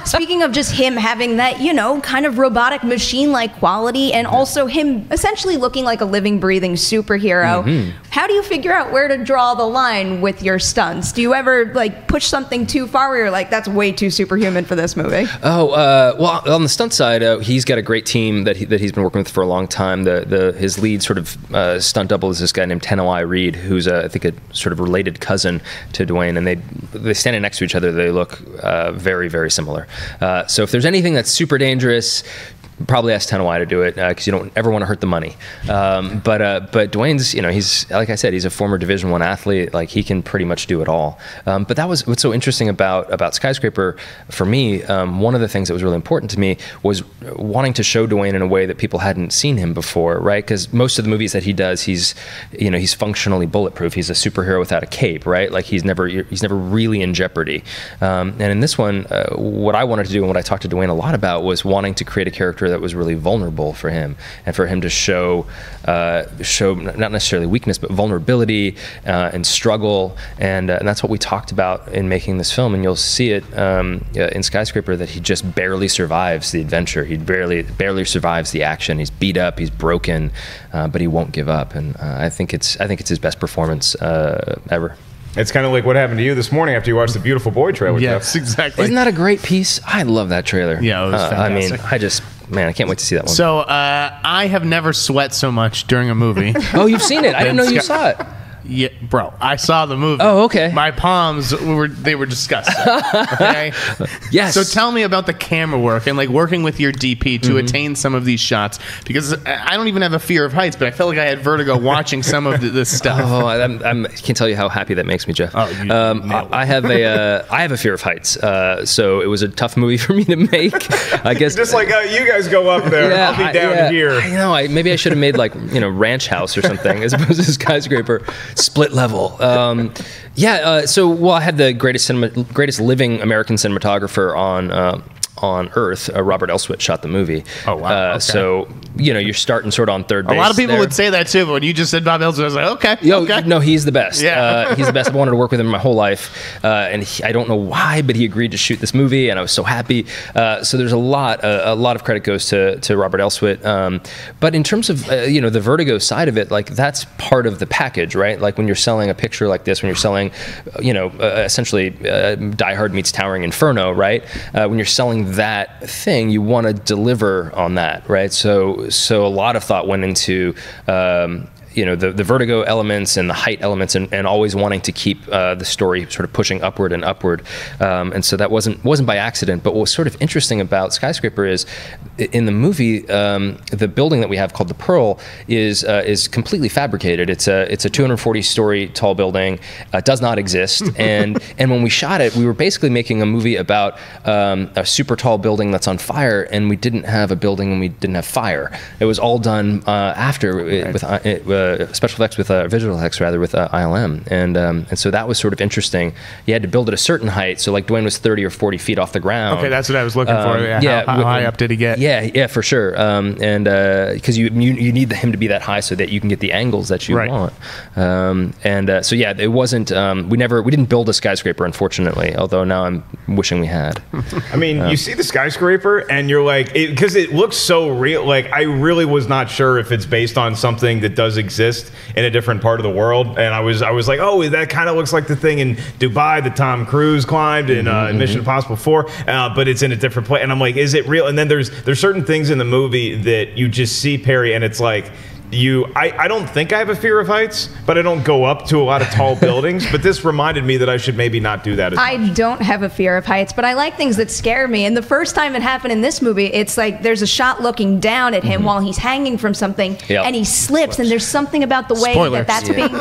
Speaking of just him having that, kind of robotic machine-like quality, and also him essentially looking like a living, breathing superhero. Mm-hmm. How do you figure out where to draw the line with your stunts? Do you ever push something too far where you're like, that's way too superhuman for this movie? Well, on the stunt side, he's got a great team that he's been working with for a long time. His lead sort of stunt double is this guy named Tenoi Reed, who's I think a sort of related cousin to Dwayne, and they standing next to each other, they look very, very similar. So if there's anything that's super dangerous, probably ask Tenoi to do it because you don't ever want to hurt the money. But Dwayne's, he's, like I said, he's a former Division I athlete. Like, he can pretty much do it all. But that was what's so interesting about Skyscraper for me. One of the things that was really important to me was wanting to show Dwayne in a way that people hadn't seen him before, right? Because most of the movies that he does, he's functionally bulletproof. He's a superhero without a cape, right? Like, he's never really in jeopardy. And in this one, what I wanted to do and what I talked to Dwayne a lot about was wanting to create a character that was really vulnerable for him, and for him to show not necessarily weakness, but vulnerability and struggle, and that's what we talked about in making this film. And you'll see it in Skyscraper that he just barely survives the adventure. He barely survives the action. He's beat up, he's broken, but he won't give up. And I think it's his best performance ever. It's kind of like what happened to you this morning after you watched the Beautiful Boy trailer. Yes, exactly. Isn't that a great piece? I love that trailer. Yeah, it was fantastic. I can't wait to see that one. So I have never sweat so much during a movie. Oh, you've seen it? I didn't know you saw it. Yeah, bro, I saw the movie. Oh, okay. My palms were disgusting. Okay. Yes. So tell me about the camera work and working with your DP to attain some of these shots, because I don't even have a fear of heights, but I felt like I had vertigo watching some of this stuff. Oh, I can't tell you how happy that makes me, Jeff. Oh, I have a fear of heights, so it was a tough movie for me to make. I guess just like you guys go up there, I'll be down here. I know. Maybe I should have made Ranch House or something as opposed to Skyscraper. Split level. I had the greatest living American cinematographer on Earth. Robert Elswit shot the movie. Oh, wow. Okay. So, you're starting sort of on third base. A lot of people would say that too, but when you just said Bob Elswit, I was like, okay. No, he's the best. Yeah. He's the best. I've wanted to work with him my whole life. I don't know why, but he agreed to shoot this movie, and I was so happy. So there's a lot of credit goes to Robert Elswit. But in terms of, the Vertigo side of it, that's part of the package, right? Like, when you're selling a picture like this, when you're selling, essentially Die Hard meets Towering Inferno, right? When you're selling that thing, you want to deliver on that, right? So a lot of thought went into the vertigo elements and the height elements, and always wanting to keep the story sort of pushing upward and upward. And so that wasn't by accident. But what was sort of interesting about Skyscraper is, in the movie, the building that we have called the Pearl is completely fabricated. It's a 240-story tall building. Does not exist. And when we shot it, we were basically making a movie about a super tall building that's on fire, and we didn't have a building and we didn't have fire. It was all done after with special effects, with visual effects rather, with ILM, and so that was sort of interesting. You had to build at a certain height, so Dwayne was 30 or 40 feet off the ground. Okay, that's what I was looking for. How high up did he get? Yeah, for sure. And because you need him to be that high so that you can get the angles that you want. It wasn't. We didn't build a skyscraper, unfortunately. Although now I'm wishing we had. I mean, you see the skyscraper, and you're like, because it looks so real. Like, I really was not sure if it's based on something that does exist in a different part of the world, and I was like, oh, that kind of looks like the thing in Dubai that Tom Cruise climbed in Mission Impossible 4, but it's in a different place. And I'm like, is it real? And then there's certain things in the movie that you just see, Perri, and it's like, I don't think I have a fear of heights, but I don't go up to a lot of tall buildings. But this reminded me that I should maybe not do that as much. I don't have a fear of heights, but I like things that scare me. And the first time it happened in this movie, it's like there's a shot looking down at him while he's hanging from something, and he slips. And there's something about the way that's being...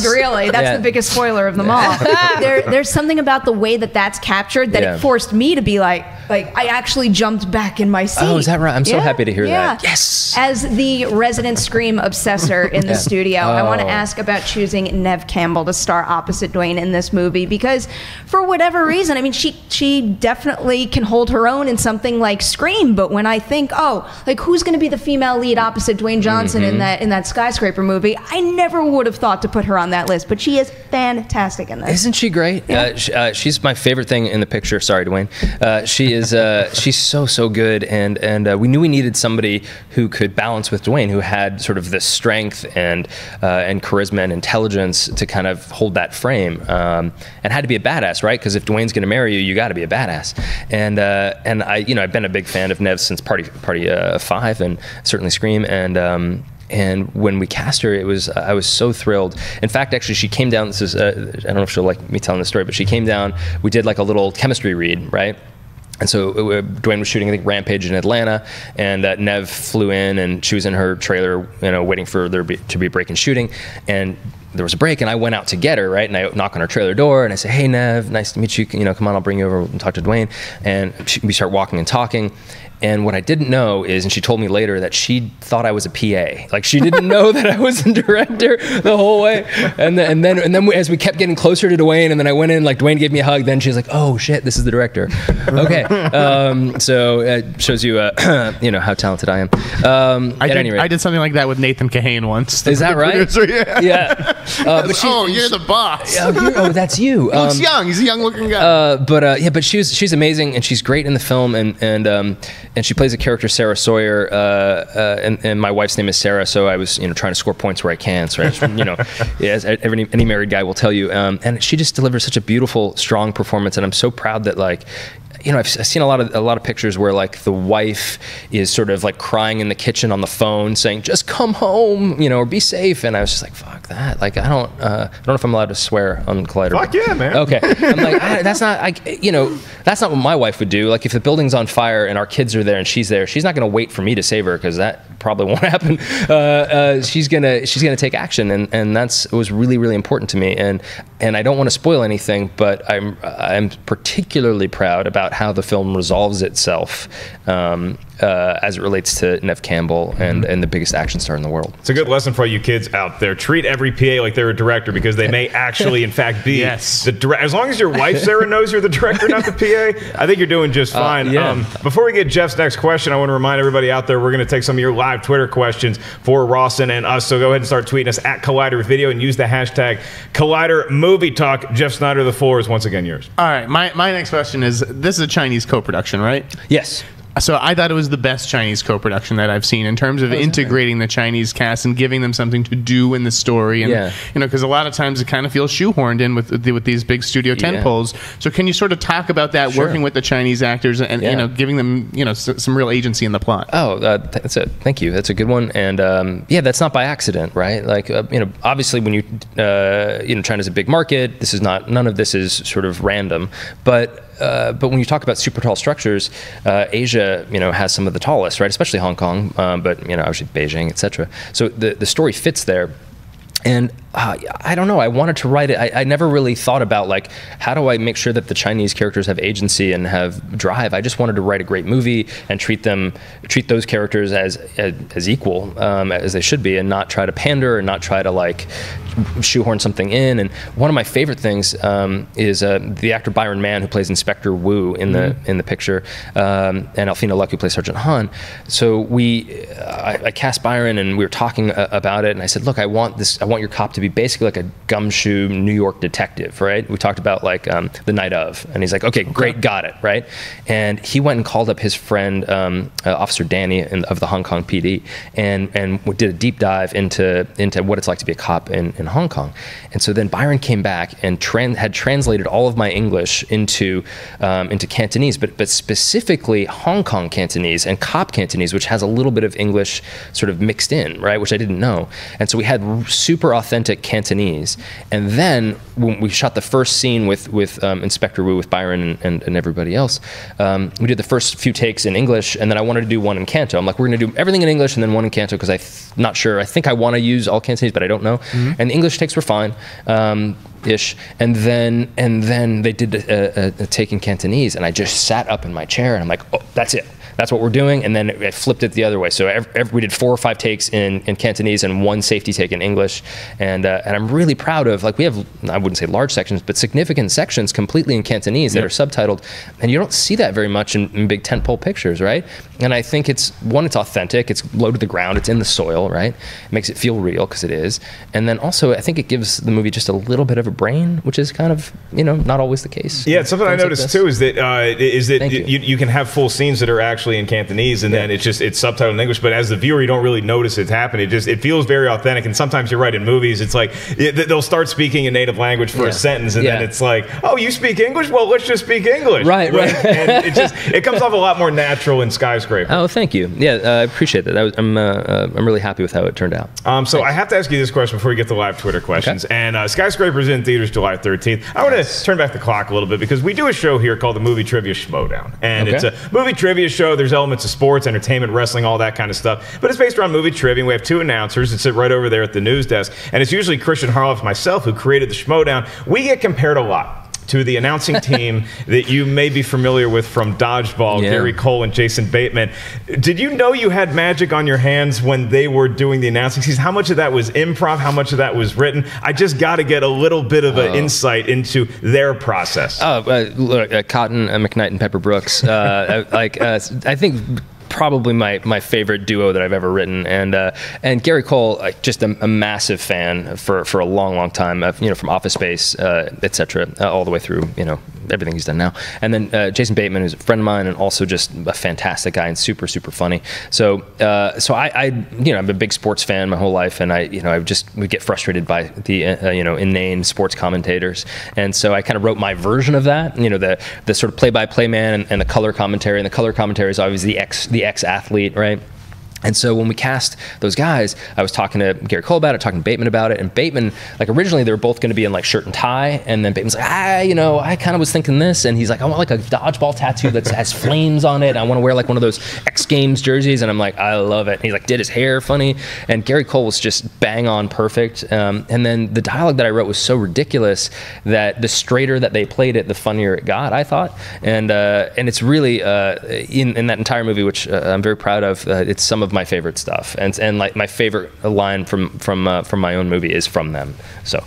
Really, that's the biggest spoiler of them all. There's something about the way that's captured that it forced me to be like I actually jumped back in my seat. Oh, is that right? I'm so happy to hear that. Yes. As the resident Scream obsessor in the studio, I want to ask about choosing Neve Campbell to star opposite Dwayne in this movie, because for whatever reason, I mean, she definitely can hold her own in something like Scream, but when I think, who's going to be the female lead opposite Dwayne Johnson in that Skyscraper movie, I never would have thought to put her on that list, but she is fantastic in this. Isn't she great? Yeah. She's my favorite thing in the picture. Sorry, Dwayne. She's so good, and we knew we needed somebody who could balance with Dwayne, who had sort of the strength and charisma and intelligence to kind of hold that frame, and had to be a badass, right? Because if Dwayne's going to marry you, you got to be a badass. And I've been a big fan of Neve since Party 5, and certainly Scream, and when we cast her, I was so thrilled. In fact, actually, she came down. This is I don't know if she'll like me telling the story, but she came down. We did like a little chemistry read, right? And so Dwayne was shooting, I think, Rampage in Atlanta, and Neve flew in, and she was in her trailer, waiting for there to be a break in shooting, and there was a break, and I went out to get her, right? And I knock on her trailer door, and I say, "Hey, Neve, nice to meet you. Come on, I'll bring you over and talk to Dwayne." And we start walking and talking. And what I didn't know is, and she told me later, that she thought I was a PA. Like, she didn't know that I was the director the whole way. And then as we kept getting closer to Dwayne, and then I went in, like, Dwayne gave me a hug. Then she's like, "Oh shit, this is the director." Okay. So it shows you, how talented I am. At any rate, I did something like that with Nathan Kahane once. Is that right? Producer, Yeah. But you're the boss. That's you. He looks young. He's a young-looking guy. But she's amazing, and she's great in the film, and she plays a character, Sarah Sawyer, and my wife's name is Sarah, so I was trying to score points where I can. So as any married guy will tell you, and she just delivers such a beautiful, strong performance, and I'm so proud that I've seen a lot of pictures where like the wife is sort of like crying in the kitchen on the phone saying, "Just come home, or be safe." And I was just like, "Fuck that!" Like I don't know if I'm allowed to swear on Collider. Fuck yeah, man. Okay, I'm like that's not what my wife would do. Like if the building's on fire and our kids are there and she's there, she's not going to wait for me to save her, because that probably won't happen. She's gonna take action, and it was really, really important to me. And I don't want to spoil anything, but I'm particularly proud about how the film resolves itself as it relates to Neve Campbell and the biggest action star in the world. It's a good lesson for all you kids out there. Treat every PA like they're a director, because they may actually, in fact, be the director. As long as your wife, Sarah, knows you're the director, not the PA, I think you're doing just fine. Before we get Jeff's next question, I want to remind everybody out there, we're going to take some of your live Twitter questions for Rawson and us. So go ahead and start tweeting us at Collider Video and use the hashtag Collider Movie Talk. Jeff Sneider, the floor is once again yours. All right, my next question is, this is a Chinese co-production, right? Yes. So I thought it was the best Chinese co-production that I've seen in terms of integrating the Chinese cast and giving them something to do in the story. And, because a lot of times it kind of feels shoehorned in with these big studio tentpoles. So can you sort of talk about that, working with the Chinese actors and, giving them, some real agency in the plot? Oh, that's it. Thank you. That's a good one. And that's not by accident, right? Like, obviously when China's a big market, none of this is sort of random, but when you talk about super tall structures, Asia, has some of the tallest, right? Especially Hong Kong, but obviously Beijing, etc. So the story fits there. And I don't know, I wanted to write it. I never really thought about, like, how do I make sure that the Chinese characters have agency and have drive? I just wanted to write a great movie and treat those characters as equal as they should be, and not try to pander, and not try to, like, shoehorn something in. And one of my favorite things is the actor Byron Mann, who plays Inspector Wu in the picture, and Alfina Luck, who plays Sergeant Han. So I cast Byron, and we were talking about it, and I said, "Look, I want your cop to be basically like a gumshoe New York detective, right? We talked about like The Night Of, and he's like, okay, great, got it, right? And he went and called up his friend, Officer Danny of the Hong Kong PD, and did a deep dive into what it's like to be a cop in Hong Kong. And so then Byron came back and had translated all of my English into Cantonese, but specifically Hong Kong Cantonese and cop Cantonese, which has a little bit of English sort of mixed in, right? Which I didn't know. And so we had super authentic Cantonese. And then when we shot the first scene with Inspector Wu, with Byron and everybody else, we did the first few takes in English, and then I wanted to do one in Canto. I'm like, we're going to do everything in English and then one in Canto, because I'm not sure. I think I want to use all Cantonese, but I don't know. And the English takes were fine. Ish, and then they did a take in Cantonese, and I just sat up in my chair, and I'm like, oh, that's it. That's what we're doing. And then I flipped it the other way. So we did 4 or 5 takes in Cantonese and 1 safety take in English. And I'm really proud of, like, we have, I wouldn't say large sections, but significant sections completely in Cantonese that are subtitled. And you don't see that very much in big tentpole pictures, right? And I think it's authentic, it's low to the ground, it's in the soil, right? It makes it feel real, because it is. And then also, I think it gives the movie just a little bit of a brain, which is kind of, not always the case. Yeah, something I noticed too is that you can have full scenes that are actually in Cantonese, and then it's subtitled in English, but as the viewer you don't really notice it's happening. It feels very authentic. And sometimes you're right, in movies it's like they'll start speaking in native language for a sentence, and then it's like, oh, you speak English? Well, let's just speak English. Right. And it comes off a lot more natural in Skyscraper. Oh, thank you. Yeah, I appreciate that. I'm really happy with how it turned out. So I have to ask you this question before we get to live Twitter questions. Okay. And Skyscraper's in theaters July 13th. I want to turn back the clock a little bit, because we do a show here called the Movie Trivia Schmodown, and it's a movie trivia show. There's elements of sports, entertainment, wrestling, all that kind of stuff, but it's based around movie trivia. And we have 2 announcers that sit right over there at the news desk, and it's usually Christian Harloff, myself, who created the Schmodown. We get compared a lot to the announcing team that you may be familiar with from Dodgeball, Gary Cole and Jason Bateman. Did you know you had magic on your hands when they were doing the announcing? How much of that was improv? How much of that was written? I just got to get a little bit of an insight into their process. Look, Cotton McKnight and Pepper Brooks. I think probably my favorite duo that I've ever written, and Gary Cole, just a massive fan for a long time, from Office Space, etc., all the way through everything he's done now. And then Jason Bateman, who's a friend of mine and also just a fantastic guy and super funny. So I'm a big sports fan my whole life, and I would get frustrated by the inane sports commentators, and so I kind of wrote my version of that. The sort of play-by-play man and the color commentary, and the color commentary is always the ex-athlete, right? And so when we cast those guys, I was talking to Gary Cole about it, talking to Bateman about it, and Bateman, like, originally they were both going to be in like shirt and tie, and then Bateman's like, I kind of was thinking this, and he's like, I want like a dodgeball tattoo that has flames on it. I want to wear like one of those X Games jerseys, and I'm like, I love it. And he's like, did his hair funny, and Gary Cole was just bang on perfect. And then the dialogue that I wrote was so ridiculous that the straighter that they played it, the funnier it got, I thought. And it's really in that entire movie, which I'm very proud of. It's some of my favorite stuff, and like my favorite line from my own movie is from them. So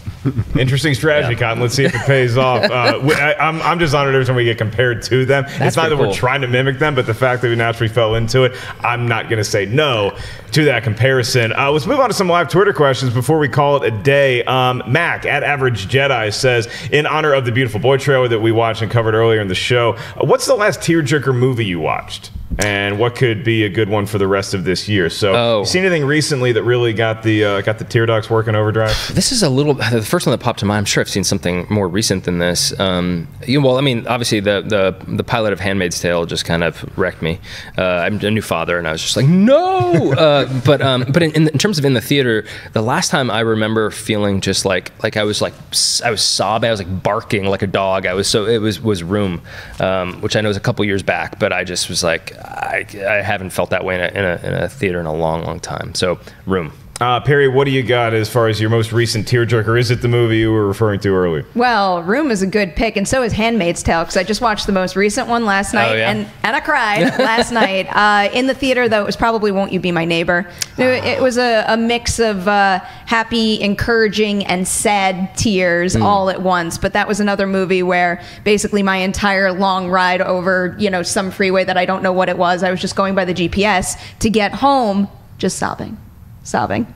interesting strategy, Cotton. Let's see if it pays off. I'm just honored every time we get compared to them. It's not that we're trying to mimic them, but the fact that we naturally fell into it, I'm not going to say no to that comparison. Let's move on to some live Twitter questions before we call it a day. Mac at Average Jedi says, in honor of the Beautiful Boy trailer that we watched and covered earlier in the show, what's the last tearjerker movie you watched? And what could be a good one for the rest of this year? So, you seen anything recently that really got the tear ducts working overdrive? This is the first one that popped to mind. I'm sure I've seen something more recent than this. Well, I mean, obviously the pilot of Handmaid's Tale just kind of wrecked me. I'm a new father, and I was just like, no. But in terms of in the theater, the last time I remember feeling just like I was sobbing, I was like barking like a dog. It was Room, which I know is a couple years back, but I just was like, I haven't felt that way in a theater in a long time. So Room. Perri, what do you got as far as your most recent tearjerker? Is it the movie you were referring to earlier? Well, Room is a good pick, and so is Handmaid's Tale, because I just watched the most recent one last night, and I cried last night. In the theater, though, it was probably Won't You Be My Neighbor. It was a mix of happy, encouraging, and sad tears all at once, but that was another movie where basically my entire long ride over some freeway that I don't know what it was, I was just going by the GPS to get home, just sobbing. sobbing.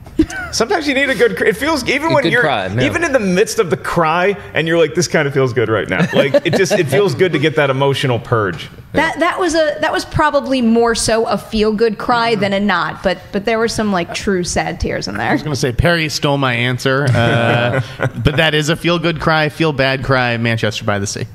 Sometimes you need a good. It feels even when you're cry, yeah. even in the midst of the cry, and you're like, this kind of feels good right now. Like it feels good to get that emotional purge. That was probably more so a feel good cry than a not, but there were some like true sad tears in there. I was going to say Perry stole my answer, but that is a feel good cry, feel bad cry. Manchester by the Sea.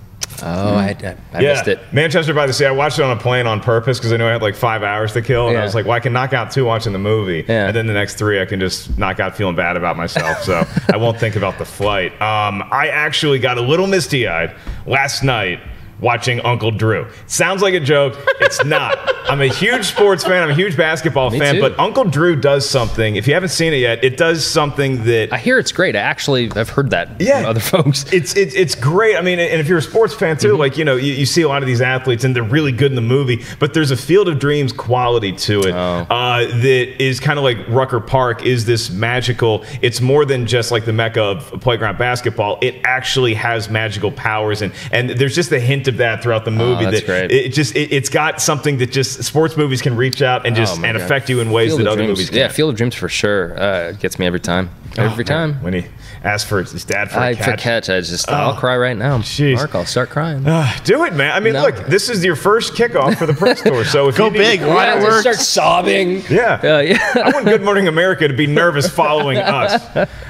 Oh, I missed it. Manchester by the Sea. I watched it on a plane on purpose because I knew I had like 5 hours to kill, and I was like, well, I can knock out 2 watching the movie, and then the next 3 I can just knock out feeling bad about myself. So I won't think about the flight. I actually got a little misty-eyed last night watching Uncle Drew. Sounds like a joke. It's not. I'm a huge sports fan. I'm a huge basketball fan. Too. But Uncle Drew does something. If you haven't seen it yet, it does something that I hear it's great. I've heard that from other folks. It's great. I mean, and if you're a sports fan too, like, you know, you see a lot of these athletes and they're really good in the movie, but there's a Field of Dreams quality to it that is kind of like Rucker Park is this magical. It's more than just like the mecca of playground basketball. It actually has magical powers, and there's just a hint of that throughout the movie. That's that great. It's got something that just sports movies can reach out and just and affect you in ways Field that of other Dreams. movies can't. Yeah, Field of Dreams for sure gets me every time. Every time. When he asked for his dad for a catch. I'll cry right now. Jeez. Mark, I'll start crying. Do it, man. I mean, look, this is your first kickoff for the press tour, so if Go you need big, to- waterworks. Start sobbing. Yeah. Yeah. I want Good Morning America to be nervous following us.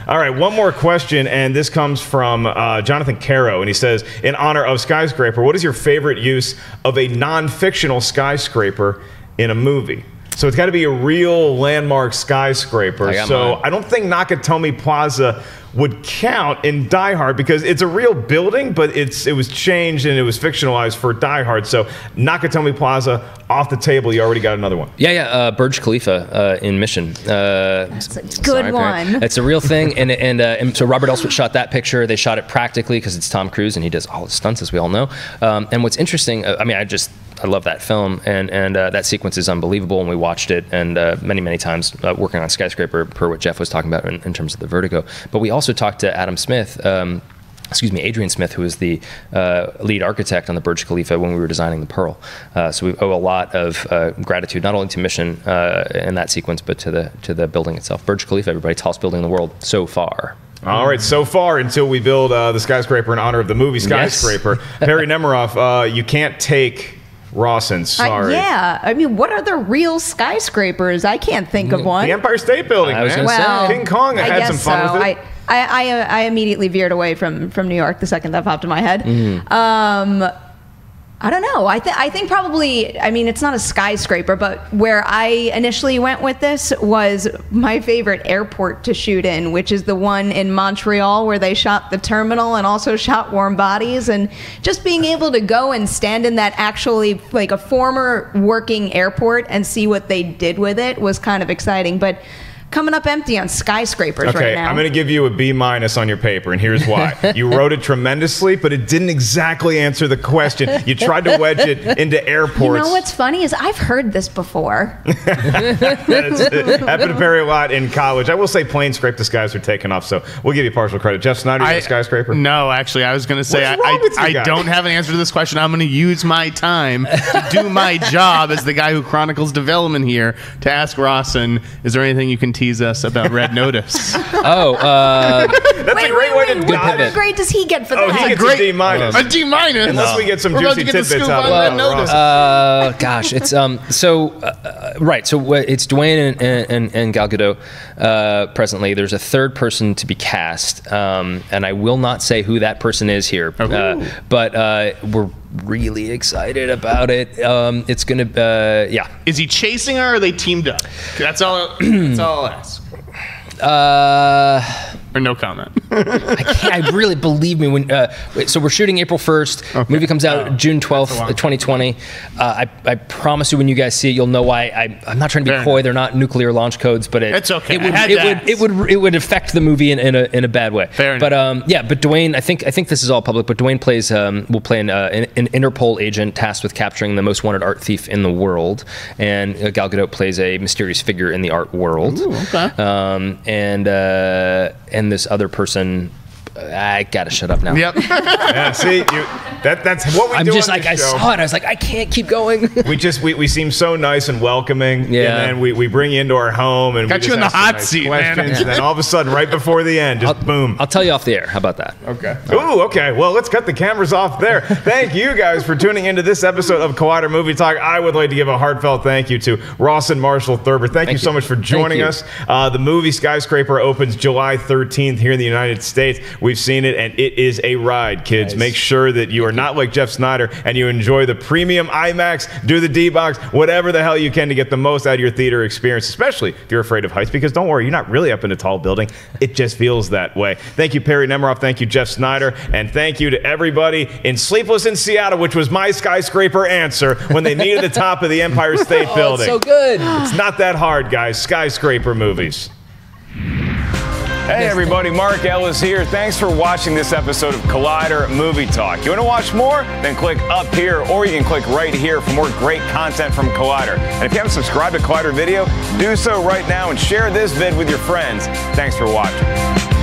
All right, one more question, and this comes from Jonathan Caro, and he says, in honor of Skyscraper, what is your favorite use of a non-fictional skyscraper in a movie? So it's got to be a real landmark skyscraper. I don't think Nakatomi Plaza would count in Die Hard because it's a real building, but it was changed and it was fictionalized for Die Hard. So Nakatomi Plaza off the table. You already got another one. Yeah. Burj Khalifa in Mission. That's a good one. It's a real thing, and so Robert Elswit shot that picture. They shot it practically because it's Tom Cruise and he does all his stunts, as we all know. And what's interesting, I love that film, and that sequence is unbelievable, and we watched it and many times working on Skyscraper, per what Jeff was talking about in terms of the vertigo. But we also talked to Adrian Smith, who was the lead architect on the Burj Khalifa when we were designing the Pearl. So we owe a lot of gratitude, not only to Mission in that sequence, but to the building itself. Burj Khalifa, everybody, tallest building in the world so far. All right, so far until we build the skyscraper in honor of the movie Skyscraper. Yes. Perri Nemiroff, you can't take Rawson, sorry. Yeah, I mean, what are the real skyscrapers? I can't think of one. The Empire State Building, I was man. gonna say. King Kong, I had some fun with it. I immediately veered away from New York the second that popped in my head. I don't know. I think probably, I mean, it's not a skyscraper, but where I initially went with this was my favorite airport to shoot in, which is the one in Montreal where they shot the terminal and also shot Warm Bodies. And just being able to go and stand in that actually like a former working airport and see what they did with it was kind of exciting. But coming up empty on skyscrapers right now. I'm going to give you a B- on your paper, and here's why. You wrote it tremendously, but it didn't exactly answer the question. You tried to wedge it into airports. You know what's funny is I've heard this before. It happened to Perry a lot in college. I will say planes scrape the skies are taking off, so we'll give you partial credit. Jeff Sneider, you got a skyscraper? No, actually, I was going to say I don't have an answer to this question. I'm going to use my time to do my job as the guy who chronicles development here to ask Rawson, is there anything you can tease us about Red Notice? That's a great way to What grade does he get for that? He gets a D-. A D-? Unless we get some juicy tidbits out of Red Notice. Gosh, it's right. So it's Dwayne and Gal Gadot presently. There's a third person to be cast, and I will not say who that person is here, but we're really excited about it. It's gonna, yeah. Is he chasing her, or are they teamed up? That's all. That's all I'll ask. Or no comment. I really believe me when. So we're shooting April 1st. Okay. Movie comes out June 12th, 2020. I promise you, when you guys see it, you'll know why. I'm not trying to be coy. They're not nuclear launch codes, but it's okay. It would affect the movie in a bad way. Fair but enough. But Dwayne, I think this is all public. But Dwayne will play an Interpol agent tasked with capturing the most wanted art thief in the world, and Gal Gadot plays a mysterious figure in the art world. Ooh, okay. And this other person I gotta shut up now. Yep. Yeah, see, that's what we do. I'm just on like, this I show. saw it. I was like, I can't keep going. We seem so nice and welcoming. Yeah. And then we bring you into our home and Got we you just in the ask some hot nice seat, man. questions, and then all of a sudden, right before the end, just boom. I'll tell you off the air. How about that? Okay. Ooh, okay. Well, let's cut the cameras off there. Thank you guys for tuning into this episode of Collider Movie Talk. I would like to give a heartfelt thank you to Rawson Thurber. Thank you so much for joining us. The movie Skyscraper opens July 13th here in the United States. We've seen it, and it is a ride, kids. Nice. Make sure that you are not like Jeff Sneider and you enjoy the premium IMAX, do the D-Box, whatever the hell you can to get the most out of your theater experience, especially if you're afraid of heights, because don't worry, you're not really up in a tall building. It just feels that way. Thank you, Perri Nemiroff. Thank you, Jeff Sneider. And thank you to everybody in Sleepless in Seattle, which was my Skyscraper answer when they needed the top of the Empire State Building. It's so good. It's not that hard, guys. Skyscraper movies. Hey everybody, Mark Ellis here. Thanks for watching this episode of Collider Movie Talk. You want to watch more? Then click up here, or you can click right here for more great content from Collider. And if you haven't subscribed to Collider Video, do so right now and share this vid with your friends. Thanks for watching.